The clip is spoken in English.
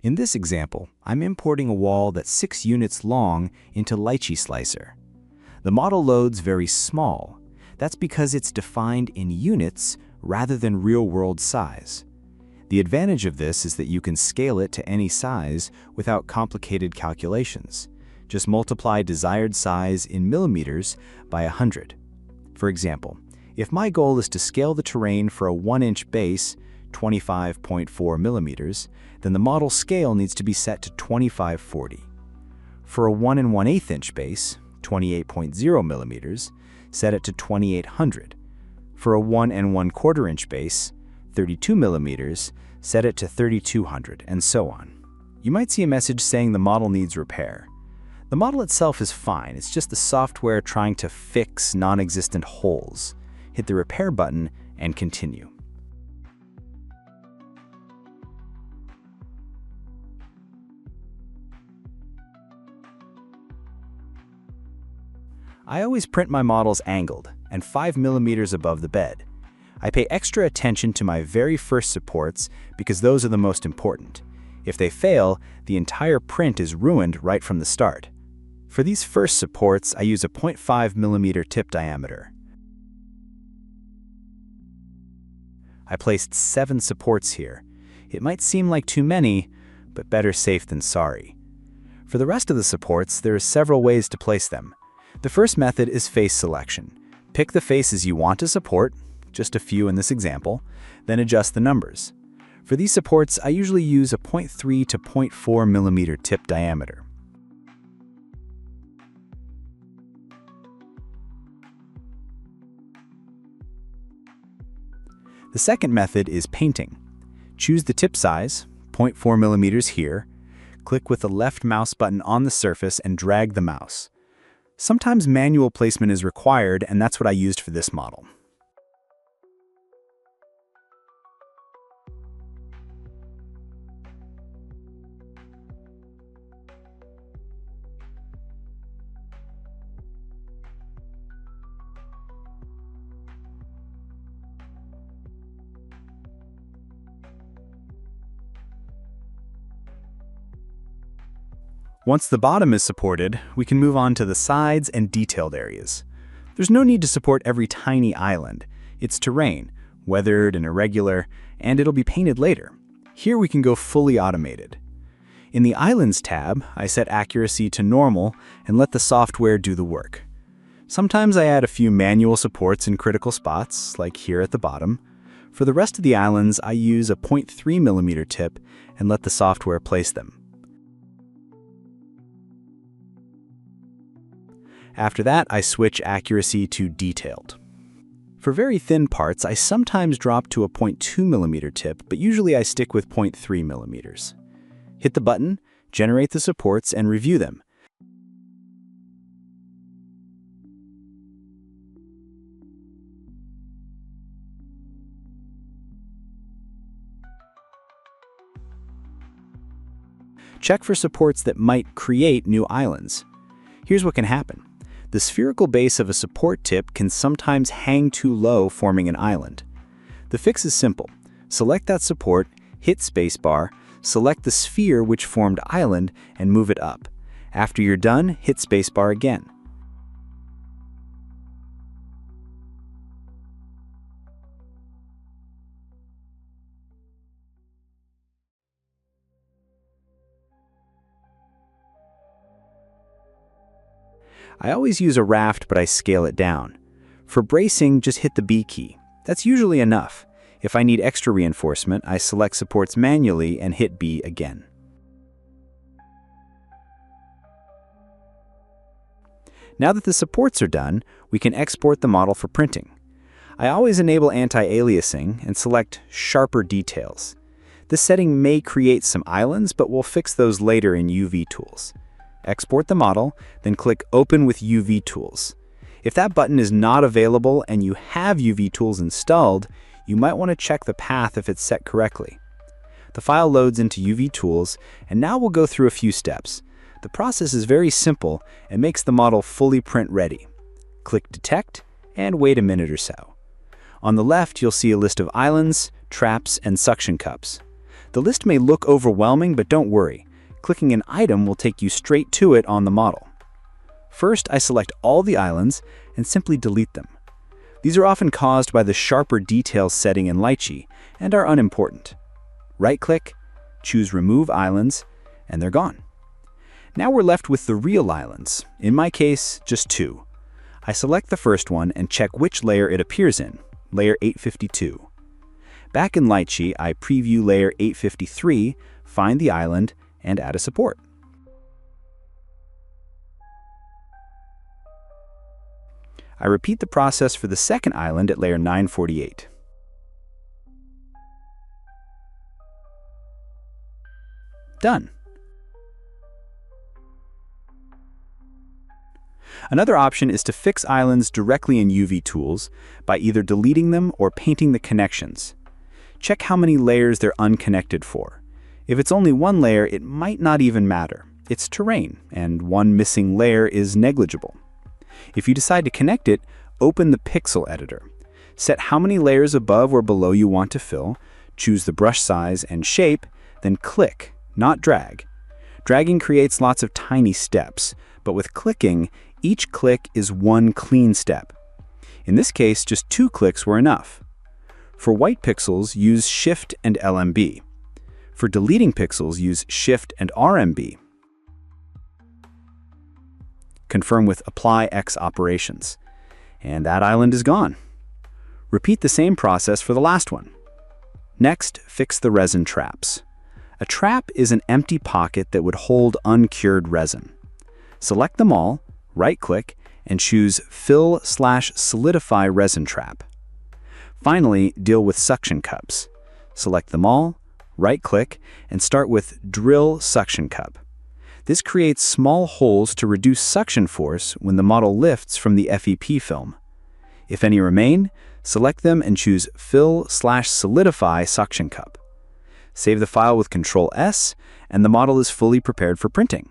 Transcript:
In this example, I'm importing a wall that's 6 units long into Lychee Slicer. The model loads very small. That's because it's defined in units rather than real-world size. The advantage of this is that you can scale it to any size without complicated calculations. Just multiply desired size in millimeters by 100. For example, if my goal is to scale the terrain for a 1-inch base, 25.4 millimeters, then the model scale needs to be set to 2540. For a 1 1/8 inch base, 28.0 millimeters, set it to 2800. For a 1 1/4 inch base, 32 millimeters, set it to 3200, and so on. You might see a message saying the model needs repair. The model itself is fine, it's just the software trying to fix non-existent holes. Hit the repair button and continue. I always print my models angled and 5 millimeters above the bed. I pay extra attention to my very first supports because those are the most important. If they fail, the entire print is ruined right from the start. For these first supports, I use a 0.5 millimeter tip diameter. I placed 7 supports here. It might seem like too many, but better safe than sorry. For the rest of the supports, there are several ways to place them. The first method is face selection. Pick the faces you want to support, just a few in this example, then adjust the numbers. For these supports, I usually use a 0.3 to 0.4 millimeter tip diameter. The second method is painting. Choose the tip size, 0.4 millimeters here, click with the left mouse button on the surface and drag the mouse. Sometimes manual placement is required, and that's what I used for this model. Once the bottom is supported, we can move on to the sides and detailed areas. There's no need to support every tiny island. It's terrain, weathered and irregular, and it'll be painted later. Here we can go fully automated. In the Islands tab, I set accuracy to normal and let the software do the work. Sometimes I add a few manual supports in critical spots, like here at the bottom. For the rest of the islands, I use a 0.3 millimeter tip and let the software place them. After that, I switch accuracy to detailed. For very thin parts, I sometimes drop to a 0.2 millimeter tip, but usually I stick with 0.3 millimeters. Hit the button, generate the supports, and review them. Check for supports that might create new islands. Here's what can happen. The spherical base of a support tip can sometimes hang too low, forming an island. The fix is simple. Select that support, hit spacebar, select the sphere which formed island, and move it up. After you're done, hit spacebar again. I always use a raft, but I scale it down. For bracing, just hit the B key. That's usually enough. If I need extra reinforcement, I select supports manually and hit B again. Now that the supports are done, we can export the model for printing. I always enable anti-aliasing and select Sharper Details. This setting may create some islands, but we'll fix those later in UV Tools. Export the model, then click Open with UV Tools. If that button is not available and you have UV Tools installed, you might want to check the path if it's set correctly. The file loads into UV Tools, and now we'll go through a few steps. The process is very simple and makes the model fully print ready. Click Detect and wait a minute or so. On the left, you'll see a list of islands, traps, and suction cups. The list may look overwhelming, but don't worry. Clicking an item will take you straight to it on the model. First, I select all the islands and simply delete them. These are often caused by the sharper details setting in Lychee and are unimportant. Right-click, choose Remove Islands, and they're gone. Now we're left with the real islands, in my case, just 2. I select the first one and check which layer it appears in, layer 852. Back in Lychee, I preview layer 853, find the island, and add a support. I repeat the process for the second island at layer 948. Done. Another option is to fix islands directly in UV Tools by either deleting them or painting the connections. Check how many layers they're unconnected for. If it's only one layer, it might not even matter. It's terrain, and one missing layer is negligible. If you decide to connect it, open the pixel editor. Set how many layers above or below you want to fill, choose the brush size and shape, then click, not drag. Dragging creates lots of tiny steps, but with clicking, each click is one clean step. In this case, just 2 clicks were enough. For white pixels, use Shift and LMB. For deleting pixels, use Shift and RMB. Confirm with Apply X operations. And that island is gone. Repeat the same process for the last one. Next, fix the resin traps. A trap is an empty pocket that would hold uncured resin. Select them all, right-click, and choose Fill/Solidify Resin Trap. Finally, deal with suction cups. Select them all, right-click, and start with Drill Suction Cup. This creates small holes to reduce suction force when the model lifts from the FEP film. If any remain, select them and choose Fill/Solidify Suction Cup. Save the file with Ctrl+S, and the model is fully prepared for printing.